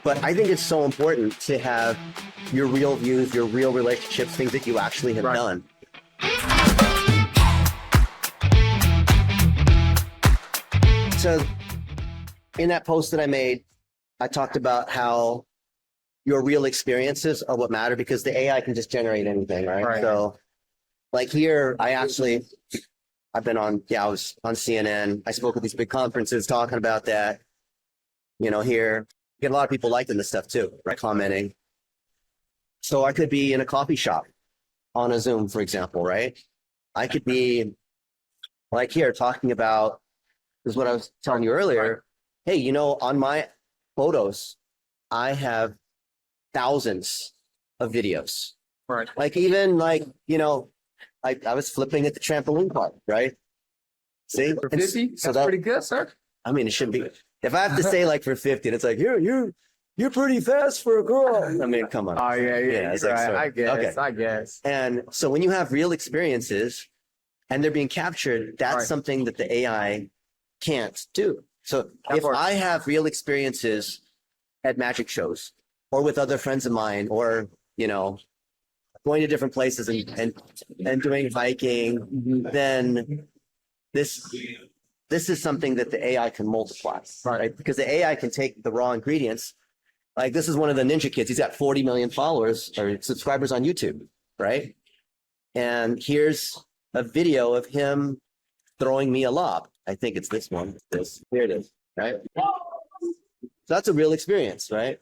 But I think it's so important to have your real views, your real relationships, things that you actually have done. So in that post that I made, I talked about how your real experiences are what matter, because the AI can just generate anything, right? So like here, I've been on, I was on CNN. I spoke at these big conferences talking about that. You know, here, you get a lot of people liking this stuff too, right? Commenting. So I could be in a coffee shop on a Zoom, for example, right? I could be like here talking about, this is what I was telling you earlier. Hey, you know, on my photos, I have thousands of videos. Like even like, you know, I was flipping at the trampoline park, right? See? For 50? So That's pretty good, sir. I mean, it shouldn't be. If I have to say like for 50, it's like, you're pretty fast for a girl. I mean, come on. Oh, yeah. It's like, Right. sorry. I guess. And so when you have real experiences and they're being captured, that's something that the AI can't do. So if I have real experiences at magic shows or with other friends of mine, or, you know, going to different places and doing hiking, then this is something that the AI can multiply, right? Because the AI can take the raw ingredients. Like this is one of the ninja kids. He's got 40 million followers or subscribers on YouTube, right? And here's a video of him throwing me a lob. I think it's this one. Here it is, right? So that's a real experience, right?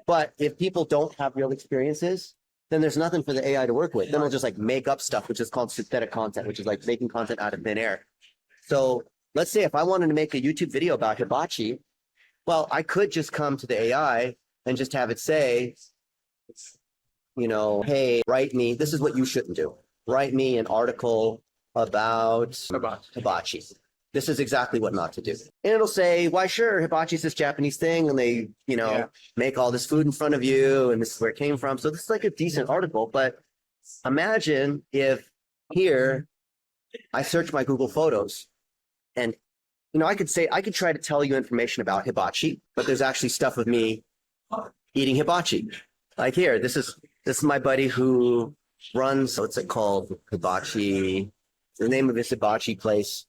But if people don't have real experiences, then there's nothing for the AI to work with. Then they'll just like make up stuff, which is called synthetic content, which is like making content out of thin air. So let's say if I wanted to make a YouTube video about hibachi, well, I could just come to the AI and just have it say, you know, hey, write me, this is what you shouldn't do. Write me an article about hibachi. This is exactly what not to do. And it'll say, why, sure, hibachi is this Japanese thing, and they, you know, make all this food in front of you, and this is where it came from. So this is like a decent article. But imagine if here I search my Google Photos, and you know, I could try to tell you information about hibachi, but there's actually stuff of me eating hibachi. Like here, this is my buddy who runs, what's it called? Hibachi. The name of his hibachi place.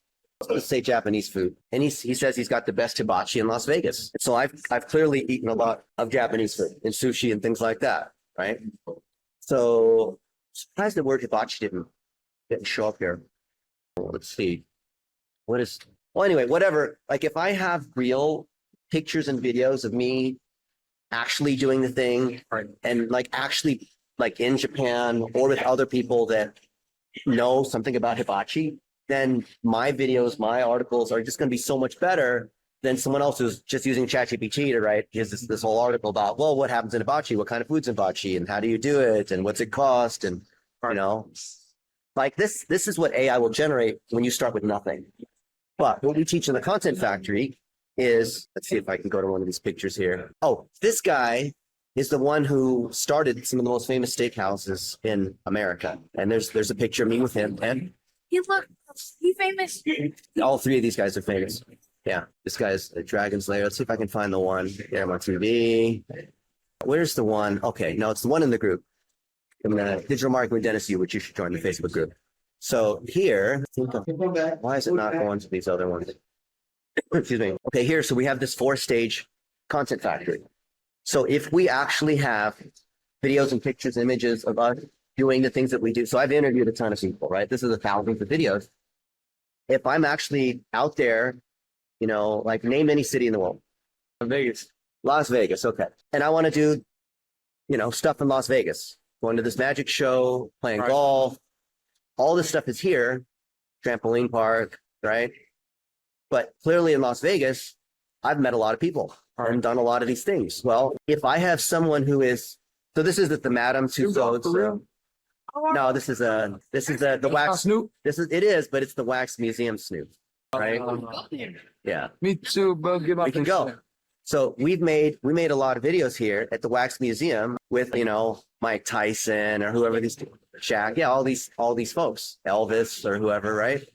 Let's say Japanese food. And he says he's got the best hibachi in Las Vegas. So I've clearly eaten a lot of Japanese food and sushi and things like that, right? So surprised the word hibachi didn't show up here. Let's see. Well, anyway, whatever. Like if I have real pictures and videos of me actually doing the thing, and like actually like in Japan or with other people that know something about hibachi, then my videos, my articles are just going to be so much better than someone else who's just using ChatGPT to write this whole article about, well, what happens in hibachi? What kind of food's in hibachi? And how do you do it? And what's it cost? And, you know, like this is what AI will generate when you start with nothing. But what we teach in the Content Factory is, let's see if I can go to one of these pictures here. Oh, this guy is the one who started some of the most famous steakhouses in America. And there's a picture of me with him. And He's famous. all three of these guys are famous. Yeah, this guy's a Dragon Slayer. Let's see if I can find the one. Yeah, I'm on TV. Where's the one? Okay, no, it's the one in the group. In the Digital Marketing with Dennis Yu, which you should join the Facebook group. So here, why is it not going to these other ones? Excuse me. Okay, here, so we have this 4-stage Content Factory. So if we actually have videos and pictures, images of us doing the things that we do. So I've interviewed a ton of people, right? This is thousands of videos. If I'm actually out there, you know, like name any city in the world. Las Vegas, okay. And I want to do, you know, stuff in Las Vegas. Going to this magic show, playing golf. All this stuff is here. Trampoline park, right? But clearly in Las Vegas, I've met a lot of people and done a lot of these things. Well, if I have someone who is, so this is the Madame Tussauds. No, this is the wax Snoop. It is, but it's the Wax Museum Snoop, right? Yeah. Me too, bro. Get my We can go. So we made a lot of videos here at the Wax Museum with, you know, Mike Tyson or whoever these Shaq, all these folks, Elvis or whoever, right?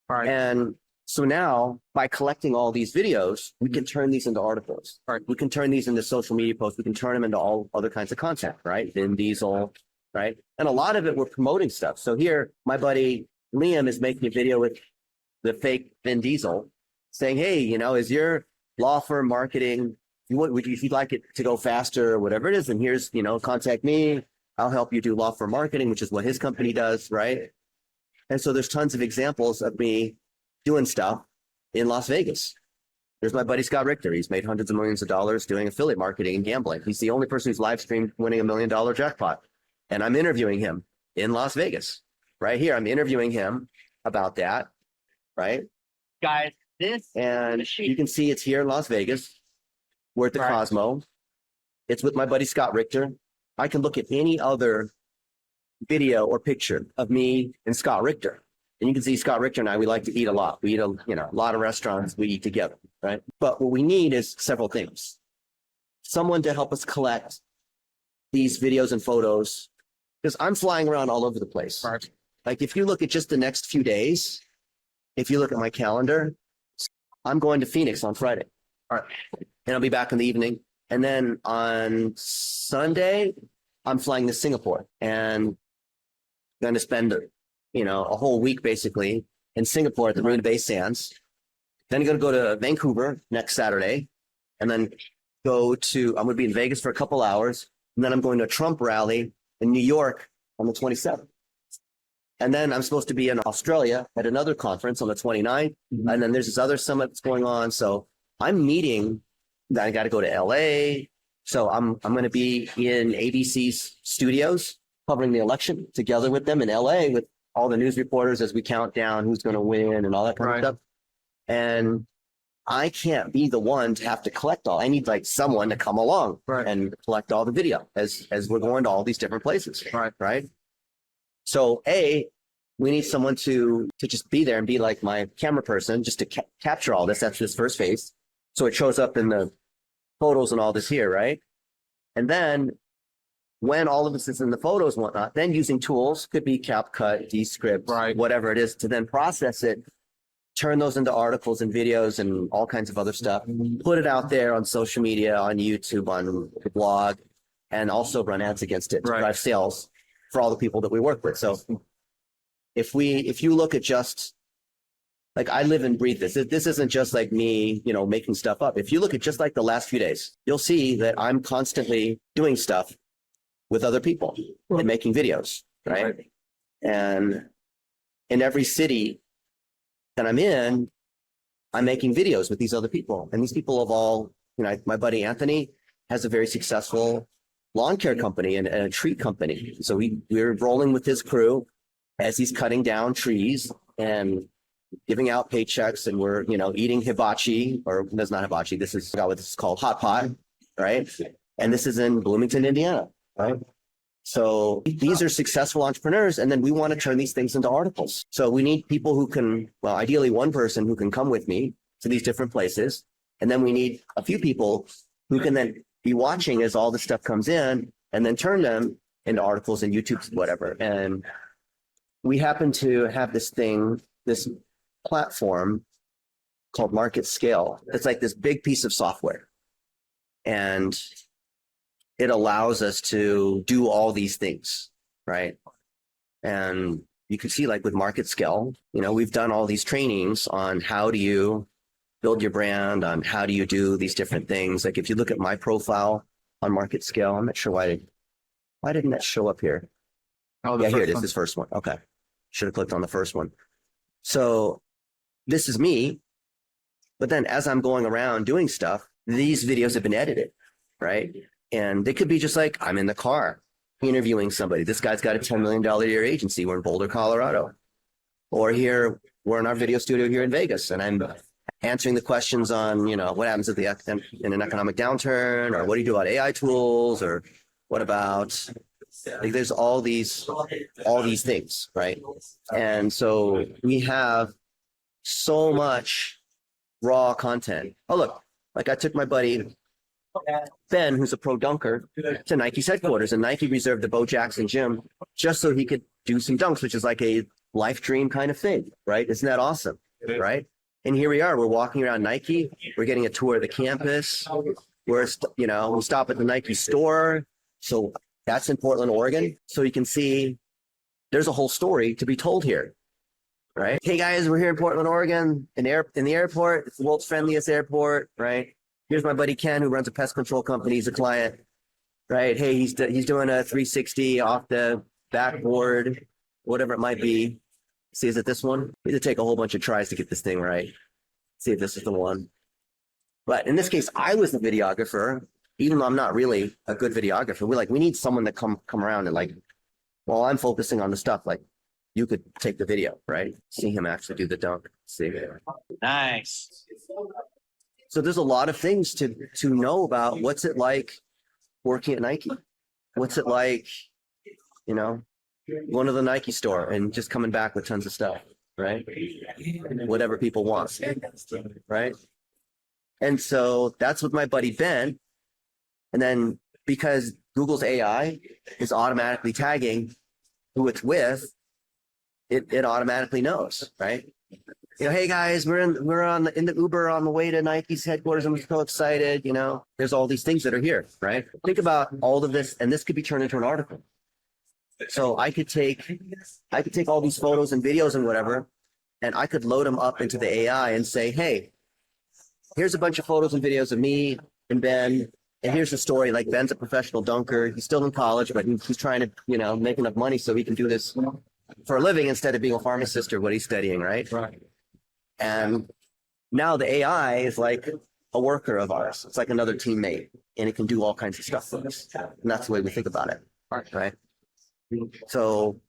And So now by collecting all these videos, we can turn these into articles. Right. We can turn these into social media posts. We can turn them into all other kinds of content, right? Vin Diesel, right? And a lot of it, we're promoting stuff. So here, my buddy Liam is making a video with the fake Vin Diesel saying, hey, you know, is your law firm marketing, if you'd like it to go faster or whatever it is, and here's, you know, contact me. I'll help you do law firm marketing, which is what his company does, right? And so there's tons of examples of me doing stuff in Las Vegas. There's my buddy Scott Richter. He's made hundreds of millions of dollars doing affiliate marketing and gambling. He's the only person who's live streamed winning $1 million jackpot. And I'm interviewing him in Las Vegas. Right here, I'm interviewing him about that, right? Guys, this And you can see it's here in Las Vegas. We're at the Cosmo. It's with my buddy Scott Richter. I can look at any other video or picture of me and Scott Richter. And you can see Scott Richter and I, we like to eat a lot. We eat a lot of restaurants, we eat together, right? But what we need is several things. Someone to help us collect these videos and photos, because I'm flying around all over the place. Right. Like if you look at just the next few days, if you look at my calendar, I'm going to Phoenix on Friday. Right. And I'll be back in the evening. And then on Sunday, I'm flying to Singapore and going to spend, a whole week basically in Singapore at the Marina Bay Sands. Then I'm going to go to Vancouver next Saturday and then I'm going to be in Vegas for a couple hours. And then I'm going to a Trump rally in New York on the 27th. And then I'm supposed to be in Australia at another conference on the 29th. And then there's this other summit that's going on. So I'm meeting, I got to go to LA. So I'm going to be in ABC's studios covering the election together with them in LA with all the news reporters as we count down who's going to win and all that kind of stuff. And I can't be the one to have to collect all. I need like someone to come along and collect all the video as we're going to all these different places. Right. So we need someone to just be there and be like my camera person just to capture all this. That's this first phase. So it shows up in the photos and all this here, right? And then when all of this is in the photos and whatnot, then using tools, could be CapCut, Descript, whatever it is, to then process it, turn those into articles and videos and all kinds of other stuff, put it out there on social media, on YouTube, on the blog, and also run ads against it to drive sales for all the people that we work with. So if you look at just, like I live and breathe this isn't just like me, making stuff up. If you look at just like the last few days, you'll see that I'm constantly doing stuff with other people and making videos, right? And in every city that I'm in, I'm making videos with these other people. And these people have all, my buddy Anthony has a very successful lawn care company and a tree company. So we're rolling with his crew as he's cutting down trees and giving out paychecks, and we're, eating hibachi, or that's not hibachi. This is what this is called, hot pot, right? And this is in Bloomington, Indiana, right? So these are successful entrepreneurs, and then we want to turn these things into articles. So we need people who can, well, ideally one person who can come with me to these different places. And then we need a few people who can then be watching as all this stuff comes in and then turn them into articles and YouTube, whatever. And we happen to have this platform called Market Scale. It's like this big piece of software. And it allows us to do all these things, right? And you can see like with Market Scale, we've done all these trainings on how do you build your brand, on how do you do these different things. Like if you look at my profile on Market Scale, I'm not sure why didn't that show up here? Oh, yeah, here it is, this first one. Okay. Should have clicked on the first one. So this is me, but then as I'm going around doing stuff, these videos have been edited, right? And they could be just like, I'm in the car interviewing somebody. This guy's got a $10 million a year agency. We're in Boulder, Colorado. Or here, we're in our video studio here in Vegas, and I'm answering the questions on, what happens in an economic downturn, or what do you do about AI tools, or what about, like, there's all these things, right? And so we have so much raw content. Oh, look, like I took my buddy Ben, who's a pro dunker, to Nike's headquarters, and Nike reserved the Bo Jackson gym just so he could do some dunks, which is like a life dream kind of thing, right? Isn't that awesome, right? And here we are. We're walking around Nike. We're getting a tour of the campus. We'll stop at the Nike store. So that's in Portland, Oregon. So you can see there's a whole story to be told here, right? Hey guys, we're here in Portland, Oregon, in the airport. It's the world's friendliest airport, right? Here's my buddy Ken, who runs a pest control company. He's a client, right? Hey, he's doing a 360 off the backboard, whatever it might be. See, is it this one? We had to take a whole bunch of tries to get this thing right. See if this is the one. But in this case, I was the videographer, even though I'm not really a good videographer. We need someone to come around and like, while I'm focusing on the stuff, like you could take the video, right? See him actually do the dunk. See. Nice. So there's a lot of things to know about what's it like working at Nike. What's it like, going to the Nike store and just coming back with tons of stuff, right? Whatever people want, right? And so that's with my buddy Ben. And then because Google's AI is automatically tagging who it's with, it automatically knows, right? Hey guys, we're in the Uber on the way to Nike's headquarters. I'm so excited. There's all these things that are here, right? Think about all of this, and this could be turned into an article. So I could take all these photos and videos and whatever, and I could load them up into the AI and say, hey, here's a bunch of photos and videos of me and Ben, and here's the story. Like Ben's a professional dunker. He's still in college, but he's trying to, make enough money so he can do this for a living instead of being a pharmacist or what he's studying, right? Right. And now the AI is like a worker of ours. It's like another teammate, and it can do all kinds of stuff for us. And that's the way we think about it, right? So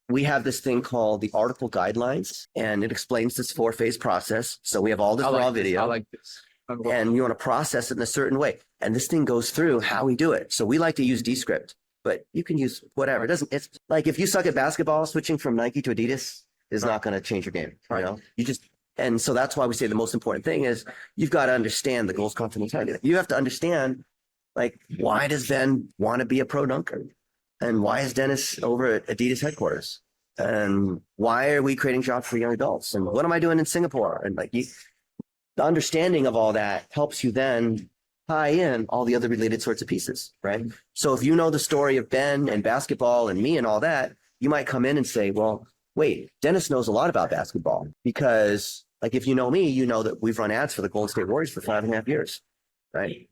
we have this thing called the article guidelines, and it explains this 4-phase process. So we have all this raw video. I like this. And you want to process it in a certain way. And this thing goes through how we do it. So we like to use Descript, but you can use whatever. It's like if you suck at basketball, switching from Nike to Adidas is not going to change your game. And so that's why we say the most important thing is you've got to understand the goals, content, and target. You have to understand, like, why does Ben want to be a pro dunker? And why is Dennis over at Adidas headquarters? And why are we creating jobs for young adults? And what am I doing in Singapore? And the understanding of all that helps you then tie in all the other related sorts of pieces, right? So if you know the story of Ben and basketball and me and all that, you might come in and say, well, wait, Dennis knows a lot about basketball because, like, if you know me, you know that we've run ads for the Golden State Warriors for 5.5 years, right?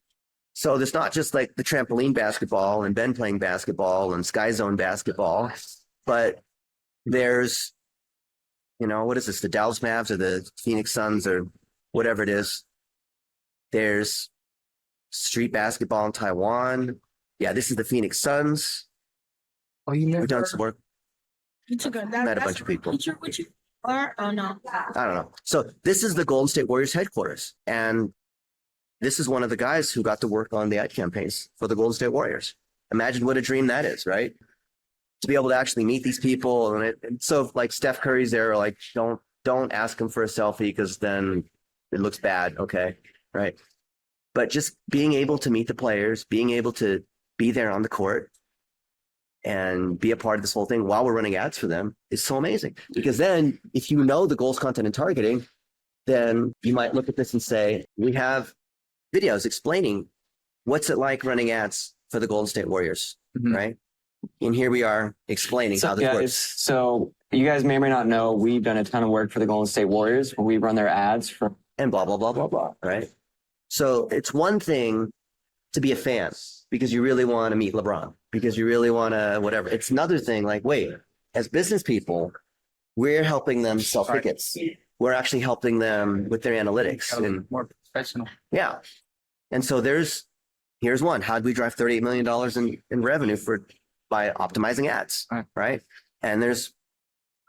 So there's not just like the trampoline basketball and Ben playing basketball and Sky Zone basketball, but there's, what is this? The Dallas Mavs or the Phoenix Suns or whatever it is. There's street basketball in Taiwan. Yeah, this is the Phoenix Suns. Oh, you never We've done some work. You took a Met a bunch of people. picture with you? Or no? I don't know. So this is the Golden State Warriors headquarters. And this is one of the guys who got to work on the ad campaigns for the Golden State Warriors. Imagine what a dream that is, right? To be able to actually meet these people. And so like Steph Curry's there, like, don't ask him for a selfie because then it looks bad. Okay. Right. But just being able to meet the players, being able to be there on the court and be a part of this whole thing while we're running ads for them is so amazing. Because then if you know the goals, content, and targeting, then you might look at this and say, we have videos explaining what's it like running ads for the Golden State Warriors, right? And here we are explaining how this works. So you guys may or may not know, we've done a ton of work for the Golden State Warriors where we run their ads for And blah, blah, blah, blah, blah, right? So it's one thing to be a fan because you really want to meet LeBron, because you really want to whatever. It's another thing like, wait, as business people, we're helping them sell tickets. We're actually helping them with their analytics. And more professional. yeah. And so here's one. How do we drive $38 million in revenue by optimizing ads, right? And there's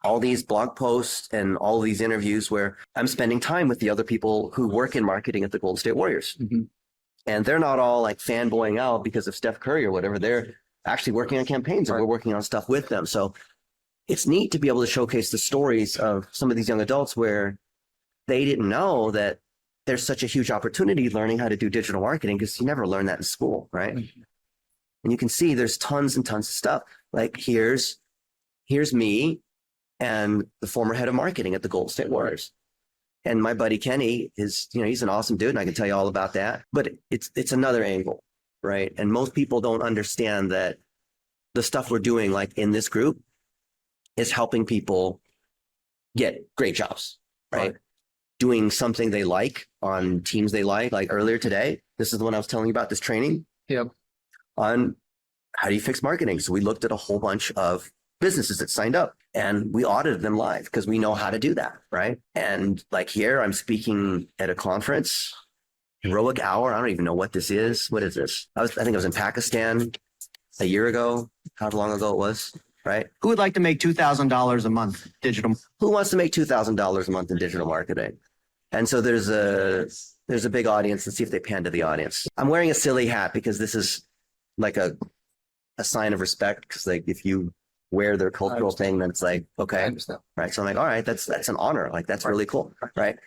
all these blog posts and all these interviews where I'm spending time with the other people who work in marketing at the Golden State Warriors. And they're not all like fanboying out because of Steph Curry or whatever. They're actually working on campaigns and we're working on stuff with them. So it's neat to be able to showcase the stories of some of these young adults where they didn't know that there's such a huge opportunity learning how to do digital marketing because you never learn that in school, right? And you can see there's tons and tons of stuff. Like here's me and the former head of marketing at the Golden State Warriors. And my buddy Kenny is, he's an awesome dude, and I can tell you all about that. But it's another angle, right? And most people don't understand that the stuff we're doing, like in this group, is helping people get great jobs, right? Doing something they like on teams they like. Like earlier today, this is the one I was telling you about, this training. Yep. On how do you fix marketing? So we looked at a whole bunch of businesses that signed up and we audited them live because we know how to do that, right? And like here, I'm speaking at a conference, Heroic Hour. I don't even know what this is. What is this? I think I was in Pakistan a year ago, however long ago it was, right? Who would like to make $2,000 a month digital? Who wants to make $2,000 a month in digital marketing? And so there's a big audience. Let's see if they pan to the audience. I'm wearing a silly hat because this is like a sign of respect. Because like if you wear their cultural thing, then it's like, okay, I understand. right? So I'm like, all right, that's an honor. Like that's really cool, right?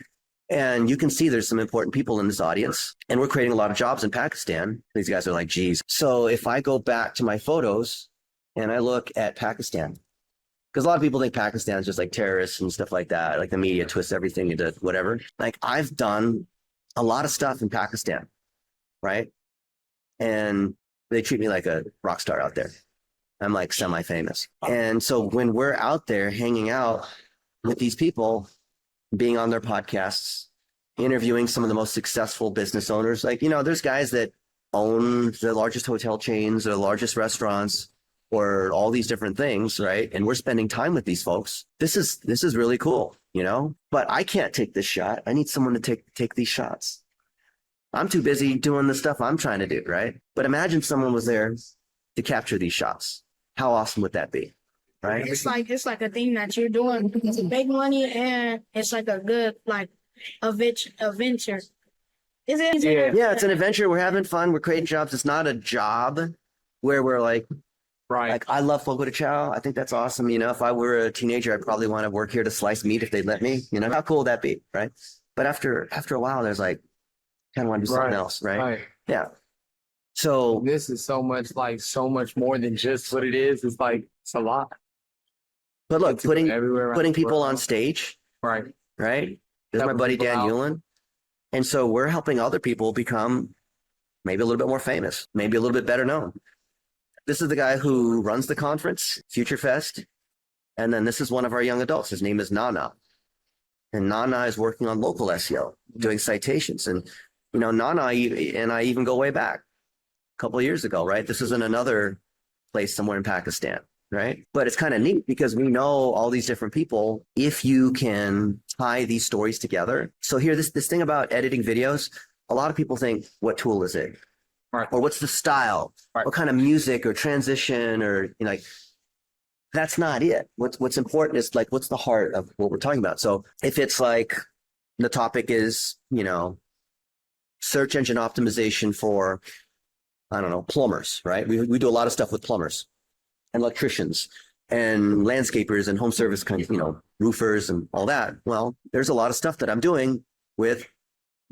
And you can see there's some important people in this audience, and we're creating a lot of jobs in Pakistan. These guys are like, geez. So if I go back to my photos and I look at Pakistan, because a lot of people think Pakistan is just like terrorists and stuff like that. Like the media twists everything into whatever. Like I've done a lot of stuff in Pakistan, right? And they treat me like a rock star out there. I'm like semi-famous. And so when we're out there hanging out with these people, being on their podcasts, interviewing some of the most successful business owners, like, there's guys that own the largest hotel chains or the largest restaurants or all these different things, right? And we're spending time with these folks. This is really cool, but I can't take this shot. I need someone to take these shots. I'm too busy doing the stuff I'm trying to do, right? But imagine someone was there to capture these shots. How awesome would that be, right? It's like a thing that you're doing. It's big money and it's like a good a venture. Is it? Yeah, it's an adventure. We're having fun. We're creating jobs. It's not a job where we're like, I love Fogo de Chao. I think that's awesome. If I were a teenager, I'd probably want to work here to slice meat if they'd let me. How cool would that be, right? But after a while, there's like, kind of want to do something else, right? Yeah. So this is so much more than just what it is. It's like, it's a lot. But look, putting people world. on stage, Right. right? There's my Helping buddy people Dan out. Hewlin. And so we're helping other people become maybe a little bit more famous, maybe a little bit better known. This is the guy who runs the conference, Future Fest. And then this is one of our young adults. His name is Nana. And Nana is working on local SEO, doing citations. And, Nana and I even go way back a couple of years ago, right? This is in another place somewhere in Pakistan, right? But it's kind of neat because we know all these different people if you can tie these stories together. So here, this thing about editing videos, a lot of people think, what tool is it? Right. Or what's the style? Right. What kind of music or transition or, that's not it. What's important is like, what's the heart of what we're talking about? So if it's like the topic is, search engine optimization for, I don't know, plumbers, right? We do a lot of stuff with plumbers and electricians and landscapers and home service kind of, roofers and all that. Well, there's a lot of stuff that I'm doing with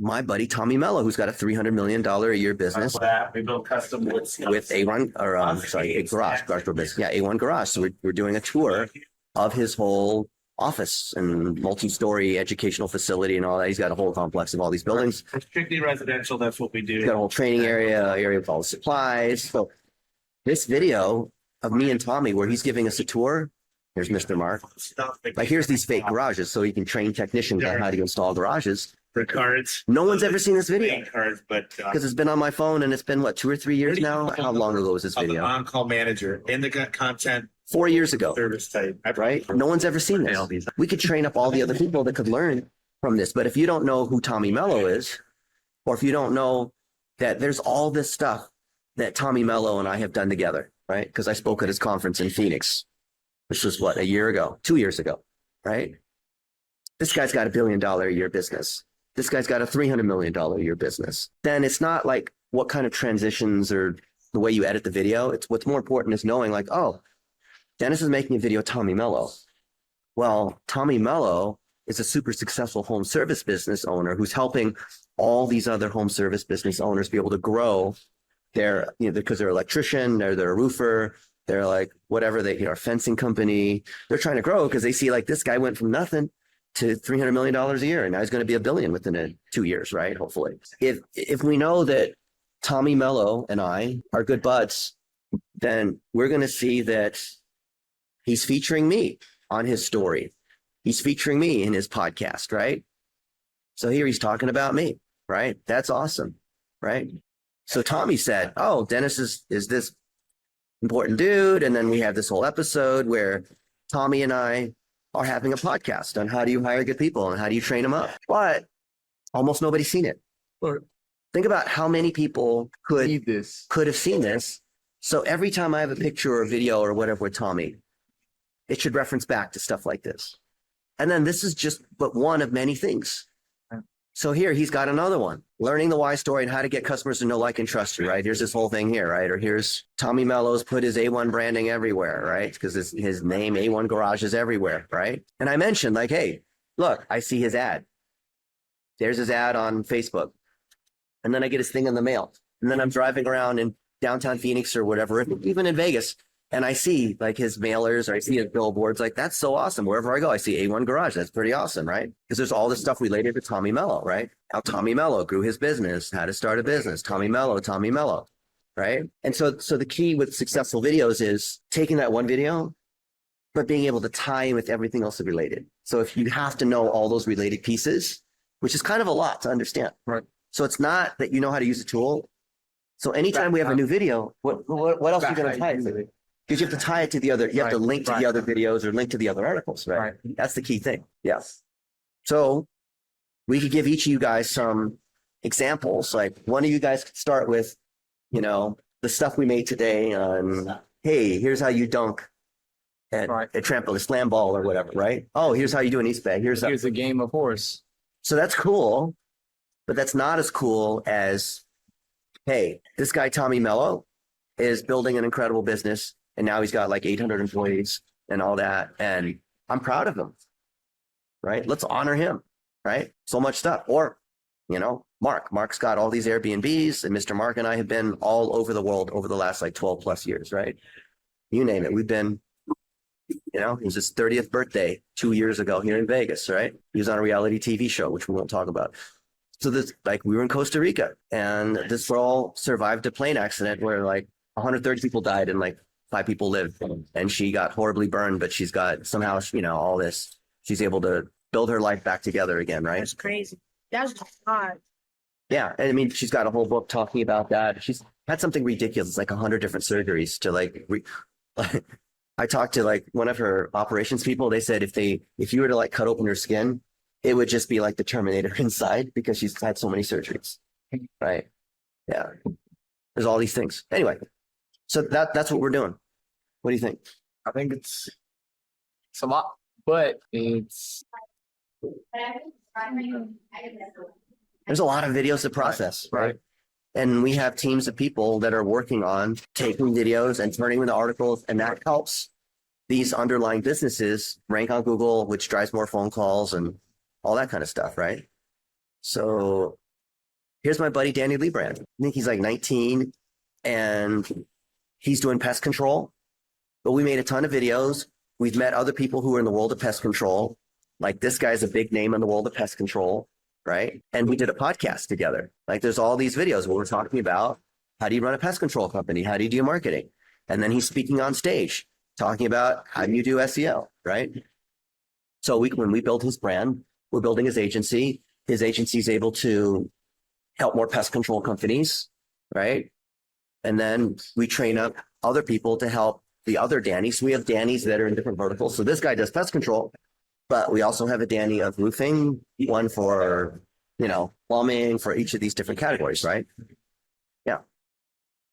my buddy Tommy Mello, who's got a $300 million a year business We build custom wood with A1 or a garage door business. Yeah, A1 Garage. So we're doing a tour of his whole office and multi-story educational facility and all that. He's got a whole complex of all these buildings. It's strictly residential. That's what we He's got a do. whole training area with all the supplies. So this video of me and Tommy, where he's giving us a tour. Here's Mr. Mark. Like here's these fake garages, so he can train technicians on how to install garages. For cards. No one's ever seen this video Playing cards, but because it's been on my phone and it's been what, 2 or 3 years now. How long ago was this of the video? on-call manager in the content 4 years ago, service type. right? No one's ever seen this. We could train up all the other people that could learn from this. But if you don't know who Tommy Mello is, or if you don't know that there's all this stuff that Tommy Mello and I have done together, right? Because I spoke at his conference in Phoenix, which was what, 2 years ago, right? This guy's got $1 billion a year business. This guy's got a $300 million a year business. Then it's not like what kind of transitions or the way you edit the video. It's what's more important is knowing like, oh, Dennis is making a video, Tommy Mello. Well, Tommy Mello is a super successful home service business owner who's helping all these other home service business owners be able to grow their, because they're an electrician, they're a roofer, they're like whatever they, a fencing company. They're trying to grow because they see like this guy went from nothing to $300 million a year. And now he's going to be $1 billion within 2 years, right? Hopefully. If we know that Tommy Mello and I are good buds, then we're going to see that he's featuring me on his story. He's featuring me in his podcast, right? So here he's talking about me, right? That's awesome, right? So Tommy said, oh, Dennis is this important dude. And then we have this whole episode where Tommy and I are having a podcast on how do you hire good people and how do you train them up. But almost nobody's seen it. Think about how many people could have seen this. So every time I have a picture or a video or whatever with Tommy, it should reference back to stuff like this. And then this is just but one of many things. So here he's got another one, learning the why story and how to get customers to know, like, and trust you, right? Here's this whole thing here, right? Or here's Tommy Mello's put his A1 branding everywhere, right? Because his name, A1 Garage, is everywhere, right? And I mentioned, like, hey, look, I see his ad. There's his ad on Facebook. And then I get his thing in the mail. And then I'm driving around in downtown Phoenix or whatever, even in Vegas, and I see like his mailers or I see his billboards. Like, that's so awesome. Wherever I go, I see A1 Garage. That's pretty awesome, right? Because there's all this stuff related to Tommy Mello, right? How Tommy Mello grew his business, how to start a business, Tommy Mello, right? And so the key with successful videos is taking that one video, but being able to tie in with everything else related. So if you have to know all those related pieces, which is kind of a lot to understand. Right. So it's not that you know how to use a tool. So anytime we have a new video, what else are you going to tie it to? Because you have to tie it to the other, you have to link to the other videos or link to the other articles, right? That's the key thing. Yes. So we could give each of you guys some examples. Like, one of you guys could start with, you know, the stuff we made today on, hey, here's how you dunk at a trampoline, a slam ball or whatever, right? Oh, here's how you do an East bag. Here's a game of horse. So that's cool, but that's not as cool as, hey, this guy, Tommy Mello, is building an incredible business. And now he's got like 800 employees and all that. And I'm proud of him, right? Let's honor him, right? So much stuff. Or, you know, Mark's got all these Airbnbs, and Mr. Mark and I have been all over the world over the last like 12 plus years, right? You name it. We've been, you know, it was his 30th birthday 2 years ago here in Vegas, right? He was on a reality TV show, which we won't talk about. So this, like, we were in Costa Rica, and this girl survived a plane accident where like 130 people died and like 5 people lived, and she got horribly burned, but she's got somehow, you know, all this, she's able to build her life back together again, right? That's crazy. That's hard. Yeah. And I mean, she's got a whole book talking about that. She's had something ridiculous, like 100 different surgeries to like, I talked to like one of her operations people. They said if you were to like cut open her skin, it would just be like the Terminator inside, because she's had so many surgeries, right? Yeah. There's all these things. Anyway, so that's what we're doing. What do you think? I think it's a lot, but it's There's a lot of videos to process, right? And we have teams of people that are working on taking videos and turning them into articles, and that helps these underlying businesses rank on Google, which drives more phone calls and all that kind of stuff, right? So here's my buddy Danny Liebrand. I think he's like 19, and he's doing pest control. But we made a ton of videos. We've met other people who are in the world of pest control. Like, this guy's a big name in the world of pest control, right? And we did a podcast together. Like, there's all these videos where we're talking about how do you run a pest control company? How do you do marketing? And then he's speaking on stage, talking about how do you do SEO, right? So when we build his brand, we're building his agency. His agency is able to help more pest control companies, right? And then we train up other people to help the other Dannys. We have Dannys that are in different verticals. So this guy does pest control, but we also have a Danny of roofing, one for, you know, plumbing, for each of these different categories, right? Yeah.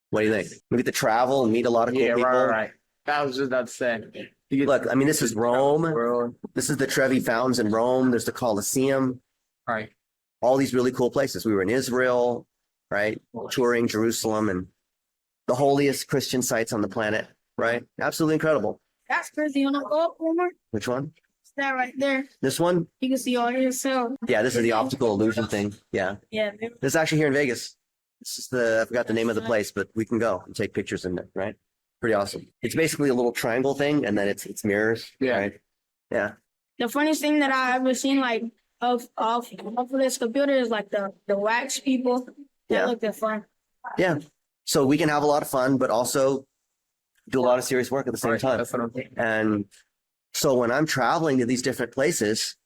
What do you think? We get to travel and meet a lot of cool people. right. That was just about to say. Look, I mean, this is Rome. This is the Trevi Fountains in Rome. There's the Colosseum. Right. All these really cool places. We were in Israel, right? Touring Jerusalem and the holiest Christian sites on the planet, right? Absolutely incredible. That's crazy. You want to go up one more? Which one? It's that right there. This one? You can see all yourself. Yeah, this is the optical illusion thing. Yeah. Yeah. This is actually here in Vegas. This is I forgot the name of the place, but we can go and take pictures in it, right? Pretty awesome. It's basically a little triangle thing, and then it's mirrors. Yeah. Right? Yeah. The funniest thing that I ever seen, like, of this computer is like the wax people. That Yeah. looked fun. Yeah. So we can have a lot of fun, but also do a lot of serious work at the same Right, time. that's what I'm thinking. And so when I'm traveling to these different places,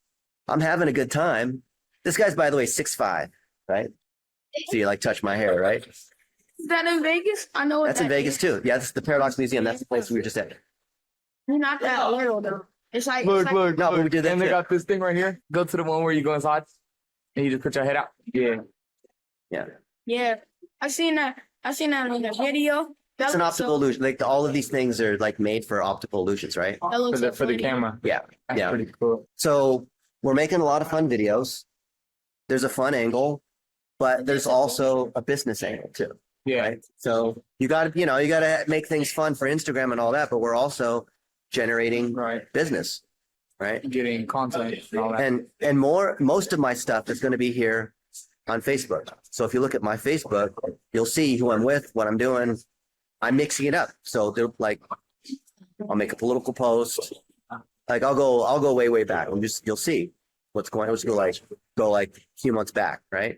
I'm having a good time. This guy's, by the way, 6'5", right? So you like touch my hair, right? Is that in Vegas? I know what That's in that Vegas is. too. Yeah, that's the Paradox Museum. That's the place we were just at. You're not that little though. It's like Look, it's like, look, No, but we look. did that And they too. got this thing right here. Go to the one where you go inside and you just put your head out. Yeah. Yeah. yeah. I seen that in the video. That It's an looks optical illusion. Like all of these things are like made for optical illusions, right? That For looks the so for the funny. camera. Yeah. That's Yeah. pretty cool. So we're making a lot of fun videos. There's a fun angle, but there's also a business angle too. Yeah. Right. So you got to make things fun for Instagram and all that, but we're also generating Right. business, right? Getting content and all that. And most of my stuff is going to be here on Facebook. So if you look at my Facebook, you'll see who I'm with, what I'm doing. I'm mixing it up. So they're like, I'll make a political post. Like I'll go way back. You'll see what's going on. Go like a few months back, right?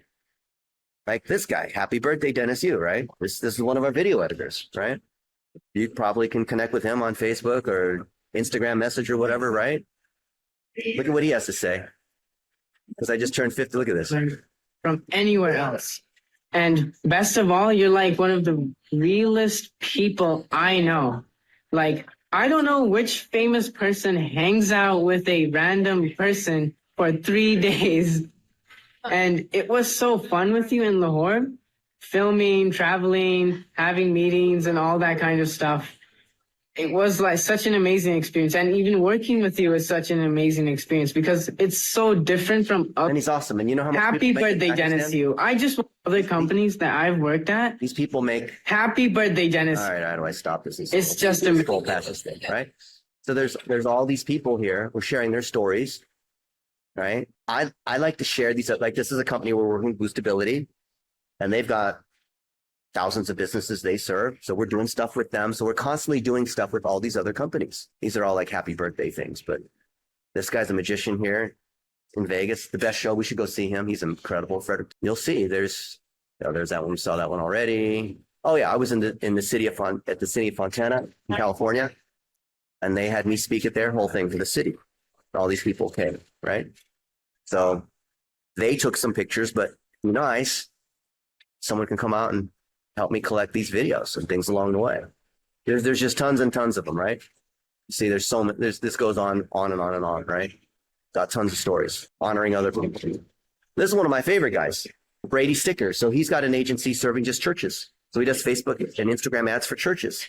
Like this guy, happy birthday, Dennis Yu, right? This is one of our video editors, right? You probably can connect with him on Facebook or Instagram message or whatever, right? Look at what he has to say. Because I just turned 50. Look at this. From anywhere else. And best of all, you're like one of the realest people I know. Like, I don't know which famous person hangs out with a random person for 3 days. And it was so fun with you in Lahore, filming, traveling, having meetings and all that kind of stuff. It was like such an amazing experience. And even working with you is such an amazing experience because it's so different from And he's awesome. And you know how much Happy people make in birthday, Pakistan? Dennis Yu. I just want other companies that I've worked at. These people make. Happy birthday, Dennis. All right, how do I stop this? It's just a scroll past this thing, right? So there's all these people here. We're sharing their stories, right? I like to share these. Like this is a company we're working with Boostability, and they've got thousands of businesses they serve. So we're doing stuff with them. So we're constantly doing stuff with all these other companies. These are all like happy birthday things. But this guy's a magician here in Vegas. The best show. We should go see him. He's incredible. Frederick. You'll see. There's that one. We saw that one already. Oh yeah, I was in the city of Fontana in California, and they had me speak at their whole thing for the city. All these people came, right? So they took some pictures, but be nice. Someone can come out and help me collect these videos and things along the way. There's just tons and tons of them, right? See, there's so much. This goes on and on and on, right? Got tons of stories honoring other people. This is one of my favorite guys, Brady Sticker. So he's got an agency serving just churches. So he does Facebook and Instagram ads for churches.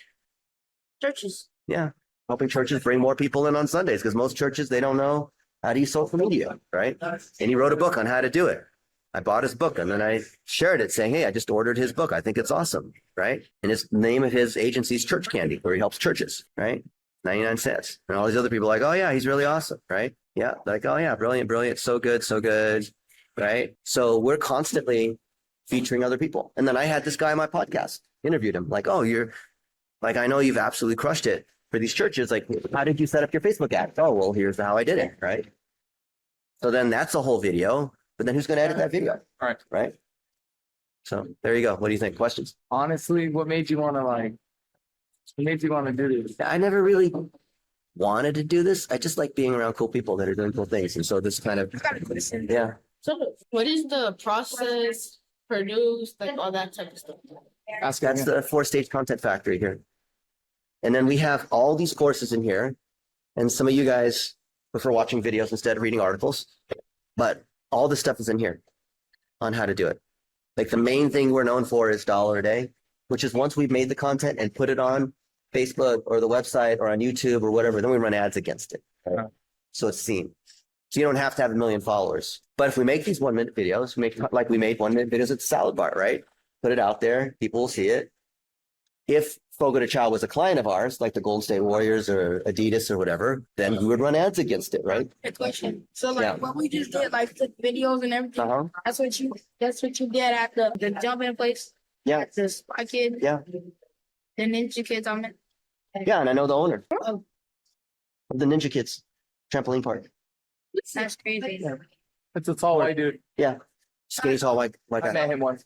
churches. Yeah, helping churches bring more people in on Sundays because most churches, they don't know how to use social media, right? And he wrote a book on how to do it. I bought his book and then I shared it saying, hey, I just ordered his book. I think it's awesome, right? And his name of his agency is Church Candy, where he helps churches, right? 99 cents. And all these other people are like, oh yeah, he's really awesome, right? Yeah, like, oh yeah, brilliant, so good, right? So we're constantly featuring other people. And then I had this guy on my podcast, interviewed him, like, oh, you're like, I know you've absolutely crushed it for these churches. Like, how did you set up your Facebook ad? Oh, well, here's how I did it, right? So then that's a whole video. But then who's going to edit that video? Right. Right. So there you go. What do you think? Questions? Honestly, what made you want to do this? I never really wanted to do this. I just like being around cool people that are doing cool things. And so this kind of, yeah. So what is the process, produce, like all that type of stuff? Ask That's again. the 4-stage content factory here. And then we have all these courses in here. And some of you guys prefer watching videos instead of reading articles. But all this stuff is in here on how to do it. Like the main thing we're known for is $1 a day, which is once we've made the content and put it on Facebook or the website or on YouTube or whatever, then we run ads against it. Right? So it's seen. So you don't have to have 1 million followers. But if we make these 1 minute videos, like we made 1 minute videos at the salad bar, right? Put it out there, people will see it. If Fogo de Chao was a client of ours, like the Golden State Warriors or Adidas or whatever, then we would run ads against it, right? Good question. So like Yeah. what we just did, like took videos and everything. Uh-huh. That's what you did at the jumping place. Yeah. At the Spy Kid. Yeah. The Ninja Kids on it. Yeah, and I know the owner Oh, of the Ninja Kids trampoline park. That's crazy. That's all I do. Skinny tall white I guy. met him once.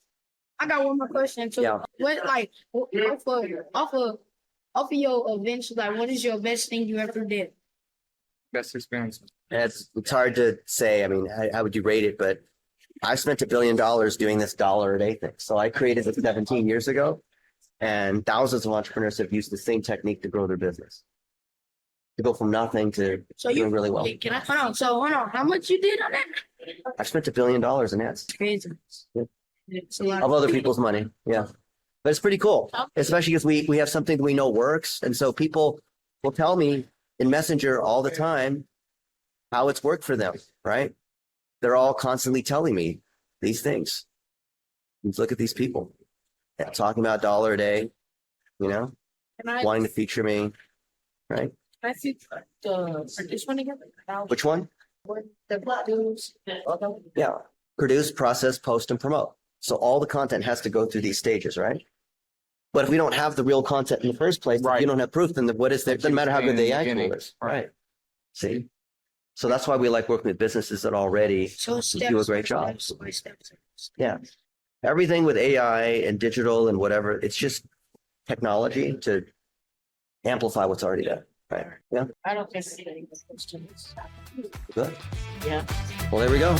I got one more question too. Yeah. What like off of your events, like what is your best thing you ever did? Best experience. It's hard to say. I mean, how would you rate it? But I spent $1 billion doing this dollar a day thing. So I created it 17 years ago, and thousands of entrepreneurs have used the same technique to grow their business. To go from nothing to So doing really well. Can I hold on? So hold on. How much you did on that? I spent $1 billion in ads Crazy. Yeah. It's a lot of other people's money. Yeah. But it's pretty cool, especially because we have something that we know works. And so people will tell me in Messenger all the time how it's worked for them, right? They're all constantly telling me these things. Look at these people talking about dollar a day, you know, Can I, wanting to feature me, right? can I see this one again? Which one? The produce. Yeah. Produce, process, post, and promote. So all the content has to go through these stages, right? But if we don't have the real content in the first place, if Right. you don't have proof, then what is there? It doesn't matter how good the AI tool is. Right. Right. See? So that's why we like working with businesses that already So do a great job. steps. Yeah. Everything with AI and digital and whatever, it's just technology to amplify what's already there. Right. Yeah. I don't think I see any questions. Good. Yeah. Well, there we go.